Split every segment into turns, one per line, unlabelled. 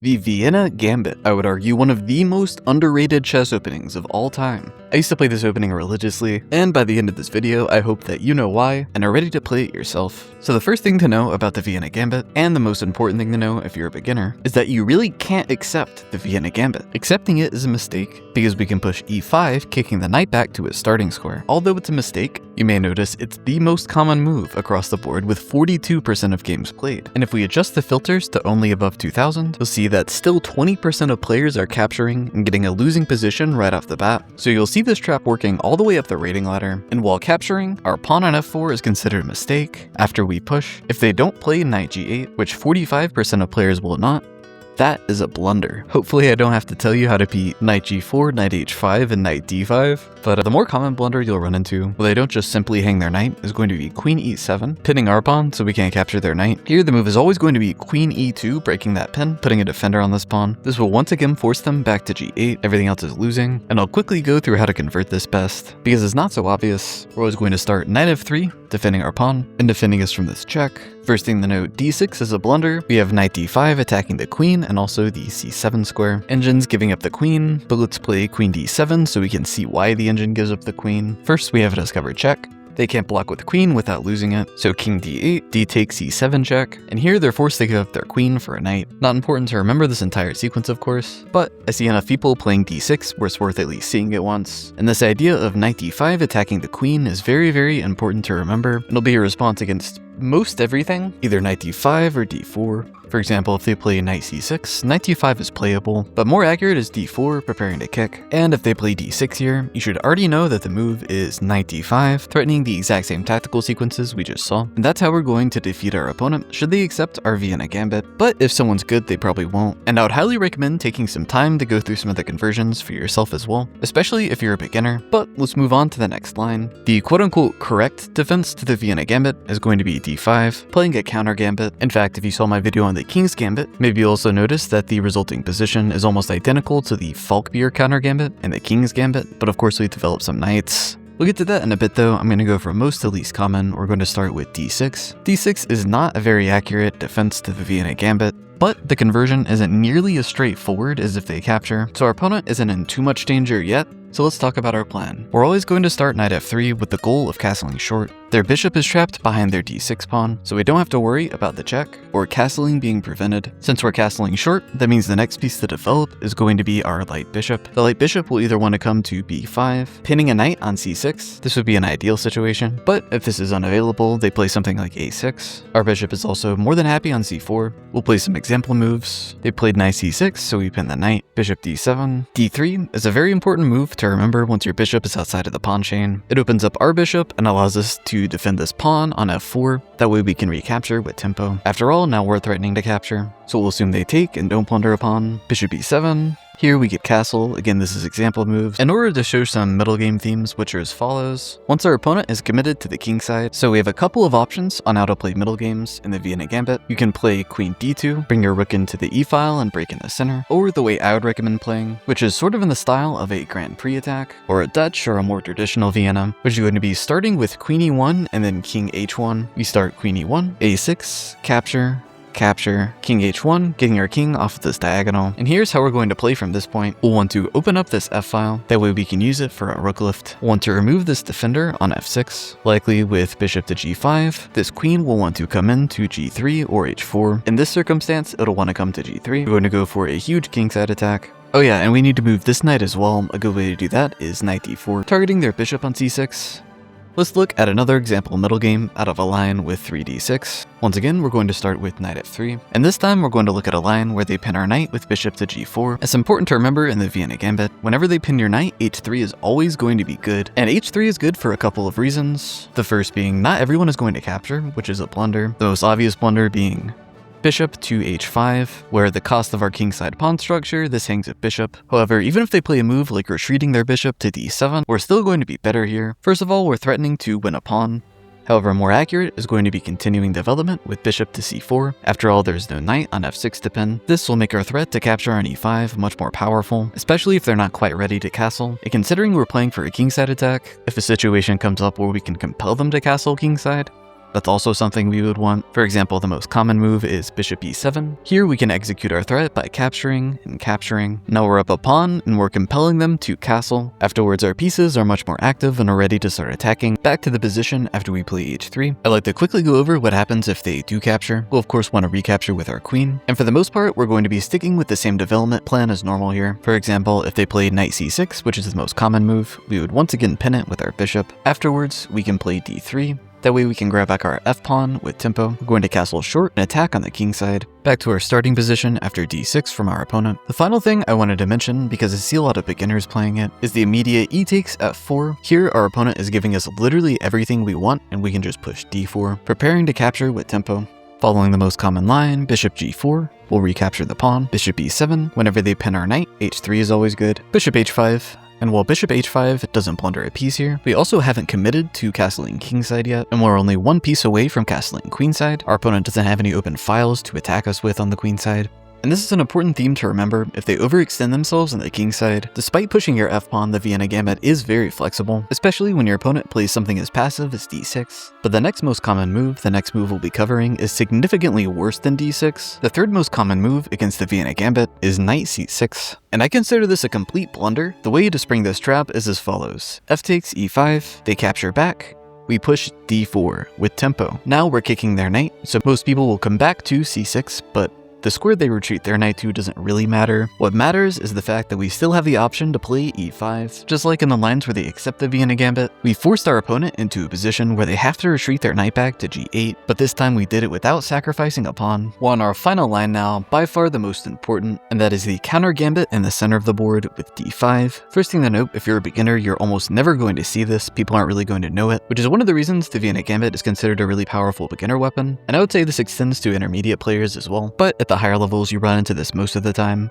The Vienna Gambit, I would argue one of the most underrated chess openings of all time. I used to play this opening religiously, and by the end of this video, I hope that you know why and are ready to play it yourself. So the first thing to know about the Vienna Gambit, and the most important thing to know if you're a beginner, is that you really can't accept the Vienna Gambit. Accepting it is a mistake, because we can push e5, kicking the knight back to its starting square. Although it's a mistake, you may notice it's the most common move across the board with 42% of games played. And if we adjust the filters to only above 2000, you'll see that still 20% of players are capturing and getting a losing position right off the bat. So you'll see this trap working all the way up the rating ladder, and while capturing, our pawn on f4 is considered a mistake. After we push, if they don't play knight g8, which 45% of players will not, that is a blunder. Hopefully I don't have to tell you how to beat knight g4, knight h5, and knight d5, but the more common blunder you'll run into, where they don't just simply hang their knight, is going to be queen e7, pinning our pawn so we can't capture their knight. Here the move is always going to be queen e2, breaking that pin, putting a defender on this pawn. This will once again force them back to g8, everything else is losing, and I'll quickly go through how to convert this best. Because it's not so obvious, we're always going to start knight f3, defending our pawn, and defending us from this check. First thing to note, d6 is a blunder. We have knight d5 attacking the queen and also the c7 square. Engine's giving up the queen, but let's play queen d7 so we can see why the engine gives up the queen. First, we have a discovered check. They can't block with queen without losing it, so king d8, d takes c7 check, and here they're forced to give up their queen for a knight. Not important to remember this entire sequence, of course, but I see enough people playing d6 where it's worth at least seeing it once. And this idea of knight d5 attacking the queen is very, very important to remember, and it'll be a response against most everything, either knight d5 or d4. For example, if they play knight c6, knight d5 is playable, but more accurate is d4, preparing to kick. And if they play d6 here, you should already know that the move is knight d5, threatening the exact same tactical sequences we just saw. And that's how we're going to defeat our opponent, should they accept our Vienna Gambit. But if someone's good, they probably won't. And I would highly recommend taking some time to go through some of the conversions for yourself as well, especially if you're a beginner. But let's move on to the next line. The quote-unquote correct defense to the Vienna Gambit is going to be d5, playing a counter gambit. In fact, if you saw my video on the King's Gambit, maybe you'll also notice that the resulting position is almost identical to the Falkbeer counter gambit and the King's Gambit, but of course we developed some knights. We'll get to that in a bit though. I'm going to go from most to least common. We're going to start with d6. d6 is not a very accurate defense to the Vienna Gambit, but the conversion isn't nearly as straightforward as if they capture, so our opponent isn't in too much danger yet. So let's talk about our plan. We're always going to start knight f3 with the goal of castling short. Their bishop is trapped behind their d6 pawn, so we don't have to worry about the check or castling being prevented. Since we're castling short, that means the next piece to develop is going to be our light bishop. The light bishop will either want to come to b5, pinning a knight on c6. This would be an ideal situation, but if this is unavailable, they play something like a6. Our bishop is also more than happy on c4. We'll play some example moves. They played knight c6, so we pin the knight. Bishop d7. d3 is a very important move to remember once your bishop is outside of the pawn chain. It opens up our bishop and allows us to defend this pawn on f4. That way we can recapture with tempo. After all, now we're threatening to capture, so we'll assume they take and don't plunder a pawn. Bishop e7. Here we get castle. Again, this is example moves. In order to show some middle game themes, which are as follows. Once our opponent is committed to the king side, so we have a couple of options on how to play middle games in the Vienna Gambit. You can play queen d2, bring your rook into the e file and break in the center, or the way I would recommend playing, which is sort of in the style of a Grand Prix attack, or a Dutch or a more traditional Vienna, which is going to be starting with queen e1 and then king h1. We start queen e1, a6, capture, king h1, getting our king off of this diagonal. And here's how we're going to play from this point. We'll want to open up this f file, that way we can use it for a rook lift. We'll want to remove this defender on f6, likely with bishop to g5. This queen will want to come in to g3 or h4. In this circumstance, it'll want to come to g3. We're going to go for a huge kingside attack. Oh yeah, and we need to move this knight as well. A good way to do that is knight d4, targeting their bishop on c6. Let's look at another example middle game out of a line with 3d6. Once again, we're going to start with knight f3, and this time we're going to look at a line where they pin our knight with bishop to g4. It's important to remember in the Vienna Gambit, whenever they pin your knight, h3 is always going to be good, and h3 is good for a couple of reasons. The first being not everyone is going to capture, which is a blunder. The most obvious blunder being bishop to h5, where the cost of our kingside pawn structure, this hangs at bishop. However, even if they play a move like retreating their bishop to d7, we're still going to be better here. First of all, we're threatening to win a pawn. However, more accurate is going to be continuing development with bishop to c4. After all, there's no knight on f6 to pin. This will make our threat to capture on e5 much more powerful, especially if they're not quite ready to castle. And considering we're playing for a kingside attack, if a situation comes up where we can compel them to castle kingside, That's also something we would want. For example, the most common move is bishop e7. Here we can execute our threat by capturing and capturing. Now we're up a pawn and we're compelling them to castle. Afterwards, our pieces are much more active and are ready to start attacking. Back to the position after we play h3. I like to quickly go over what happens if they do capture. We'll of course want to recapture with our queen. And for the most part, we're going to be sticking with the same development plan as normal here. For example, if they played knight c6, which is the most common move, we would once again pin it with our bishop. Afterwards, we can play d3. That way we can grab back our f-pawn with tempo. We're going to castle short and attack on the king side. Back to our starting position after d6 from our opponent. The final thing I wanted to mention, because I see a lot of beginners playing it, is the immediate e takes f4. Here our opponent is giving us literally everything we want and we can just push d4, preparing to capture with tempo. Following the most common line, bishop g4, we'll recapture the pawn. Bishop e7, whenever they pin our knight, h3 is always good. Bishop h5, and while bishop h5 doesn't plunder a piece here, we also haven't committed to castling kingside yet, and we're only one piece away from castling queenside. Our opponent doesn't have any open files to attack us with on the queenside. And this is an important theme to remember. If they overextend themselves on the king side, despite pushing your f-pawn, the Vienna Gambit is very flexible, especially when your opponent plays something as passive as d6. But the next most common move, the next move we'll be covering, is significantly worse than d6. The third most common move against the Vienna Gambit is knight c6. And I consider this a complete blunder. The way to spring this trap is as follows. F takes e5, they capture back, we push d4 with tempo. Now we're kicking their knight, so most people will come back to c6, but the square they retreat their knight to doesn't really matter. What matters is the fact that we still have the option to play e5. Just like in the lines where they accept the Vienna Gambit, we forced our opponent into a position where they have to retreat their knight back to g8, but this time we did it without sacrificing a pawn. We're on our final line now, by far the most important, and that is the counter gambit in the center of the board with d5. First thing to note, if you're a beginner, you're almost never going to see this. People aren't really going to know it, which is one of the reasons the Vienna Gambit is considered a really powerful beginner weapon, and I would say this extends to intermediate players as well, but at the higher levels you run into this most of the time,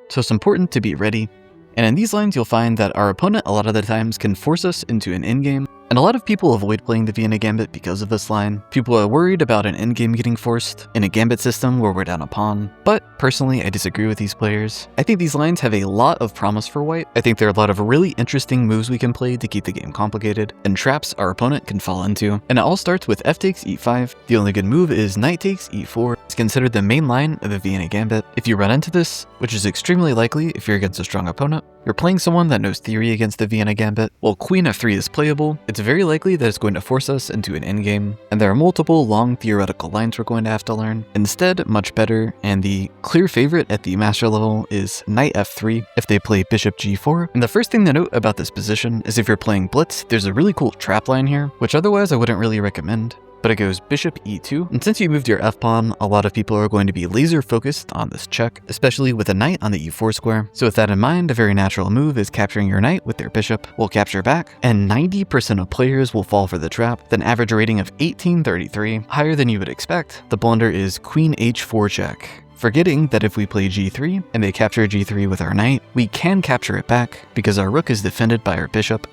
so it's important to be ready. And in these lines you'll find that our opponent a lot of the times can force us into an endgame, and a lot of people avoid playing the Vienna Gambit because of this line. People are worried about an endgame getting forced in a gambit system where we're down a pawn, but personally I disagree with these players. I think these lines have a lot of promise for white. I think there are a lot of really interesting moves we can play to keep the game complicated, and traps our opponent can fall into. And it all starts with f takes e5. The only good move is knight takes e4. It's considered the main line of the Vienna Gambit. If you run into this, which is extremely likely if you're against a strong opponent, you're playing someone that knows theory against the Vienna Gambit. While queen f3 is playable, it's very likely that it's going to force us into an endgame, and there are multiple long theoretical lines we're going to have to learn. Instead, much better, and the clear favorite at the master level is knight f3 if they play bishop g4. And the first thing to note about this position is if you're playing blitz, there's a really cool trap line here, which otherwise I wouldn't really recommend. But it goes bishop e2, and since you moved your f-pawn, a lot of people are going to be laser focused on this check, especially with a knight on the e4 square. So with that in mind, a very natural move is capturing your knight with their bishop. We'll capture back, and 90% of players will fall for the trap, with an average rating of 1833, higher than you would expect. The blunder is queen h4 check, forgetting that if we play g3 and they capture g3 with our knight, we can capture it back because our rook is defended by our bishop.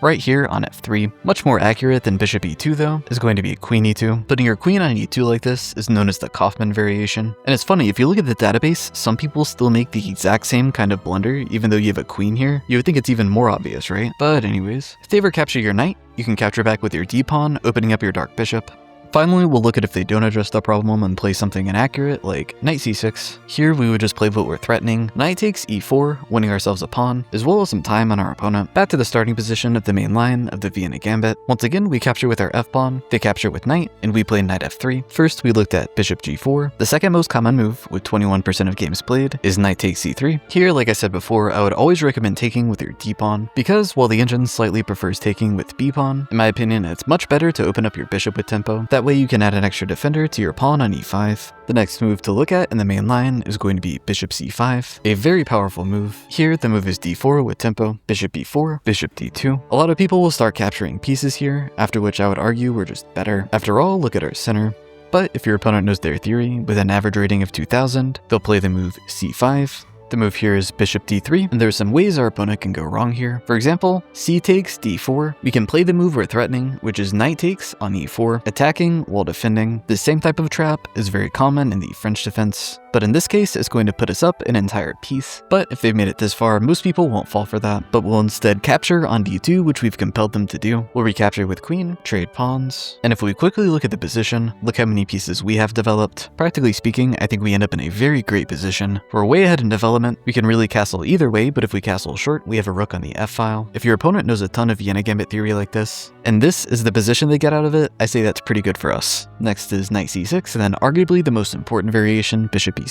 Right here on f3. Much more accurate than bishop e2 though, is going to be queen e2. Putting your queen on e2 like this is known as the Kaufman variation. And it's funny, if you look at the database, some people still make the exact same kind of blunder even though you have a queen here. You would think it's even more obvious, right? But anyways, if they ever capture your knight, you can capture back with your d-pawn, opening up your dark bishop. Finally, we'll look at if they don't address the problem and play something inaccurate like knight c6. Here we would just play what we're threatening. Knight takes e4, winning ourselves a pawn, as well as some time on our opponent. Back to the starting position of the main line of the Vienna Gambit. Once again, we capture with our f-pawn, they capture with knight, and we play knight f3. First, we looked at bishop g4. The second most common move, with 21% of games played, is knight takes c3. Here, like I said before, I would always recommend taking with your d-pawn, because while the engine slightly prefers taking with b-pawn, in my opinion, it's much better to open up your bishop with tempo. That way you can add an extra defender to your pawn on e5. The next move to look at in the main line is going to be bishop c5, a very powerful move. Here, the move is d4 with tempo, bishop e4, bishop d2. A lot of people will start capturing pieces here, after which I would argue we're just better. After all, look at our center. But if your opponent knows their theory, with an average rating of 2000, they'll play the move c5. The move here is bishop d3, and there's some ways our opponent can go wrong here. For example, c takes d4. We can play the move we're threatening, which is knight takes on e4, attacking while defending. The same type of trap is very common in the French defense, but in this case, it's going to put us up an entire piece. But if they've made it this far, most people won't fall for that, but will instead capture on d2, which we've compelled them to do. We'll recapture with queen, trade pawns, and if we quickly look at the position, look how many pieces we have developed. Practically speaking, I think we end up in a very great position. We're way ahead in development. We can really castle either way, but if we castle short, we have a rook on the f-file. If your opponent knows a ton of Vienna Gambit theory like this, and this is the position they get out of it, I say that's pretty good for us. Next is knight c6, and then arguably the most important variation, bishop e7.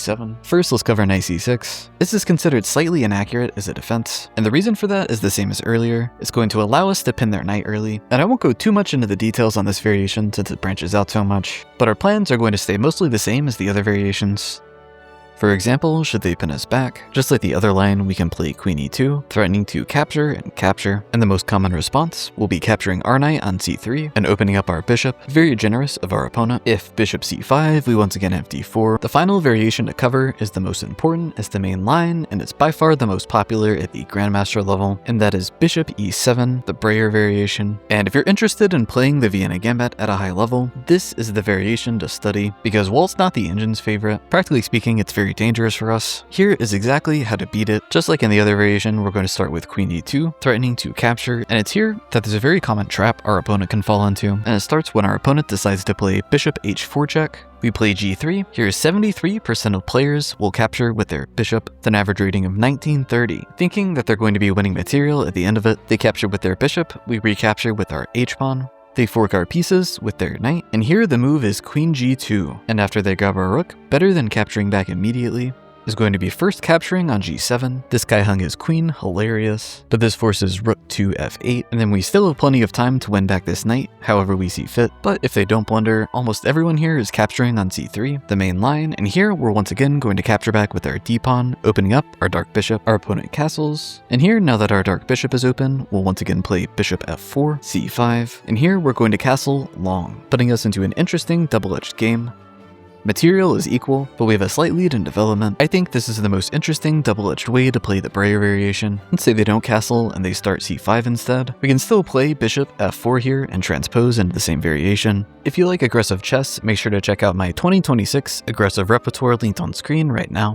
First, let's cover knight c6. This is considered slightly inaccurate as a defense, and the reason for that is the same as earlier. It's going to allow us to pin their knight early, and I won't go too much into the details on this variation since it branches out so much, but our plans are going to stay mostly the same as the other variations. For example, should they pin us back, just like the other line, we can play queen e2, threatening to capture, and the most common response will be capturing our knight on c3 and opening up our bishop, very generous of our opponent. If bishop c5, we once again have d4. The final variation to cover is the most important as the main line, and it's by far the most popular at the Grandmaster level, and that is bishop e7, the Breyer variation. And if you're interested in playing the Vienna Gambit at a high level, this is the variation to study, because while it's not the engine's favorite, practically speaking, it's very dangerous for us. Here is exactly how to beat it. Just like in the other variation, we're going to start with queen e2, threatening to capture, and it's here that there's a very common trap our opponent can fall into, and it starts when our opponent decides to play bishop h4 check. We play g3. Here 73% of players will capture with their bishop, with an average rating of 1930. Thinking that they're going to be winning material at the end of it, they capture with their bishop, we recapture with our h-pawn. They fork our pieces with their knight, and here the move is queen g2, and after they grab our rook, better than capturing back immediately, is going to be first capturing on g7. This guy hung his queen, hilarious, but this forces rook to f8, and then we still have plenty of time to win back this knight, however we see fit. But if they don't blunder, almost everyone here is capturing on c3, the main line, and here we're once again going to capture back with our d-pawn, opening up our dark bishop. Our opponent castles, and here, now that our dark bishop is open, we'll once again play bishop f4, c5, and here we're going to castle long, putting us into an interesting double-edged game. Material is equal, but we have a slight lead in development. I think this is the most interesting double-edged way to play the Breyer variation. Let's say they don't castle and they start c5 instead. We can still play bishop f4 here and transpose into the same variation. If you like aggressive chess, make sure to check out my 2026 aggressive repertoire linked on screen right now.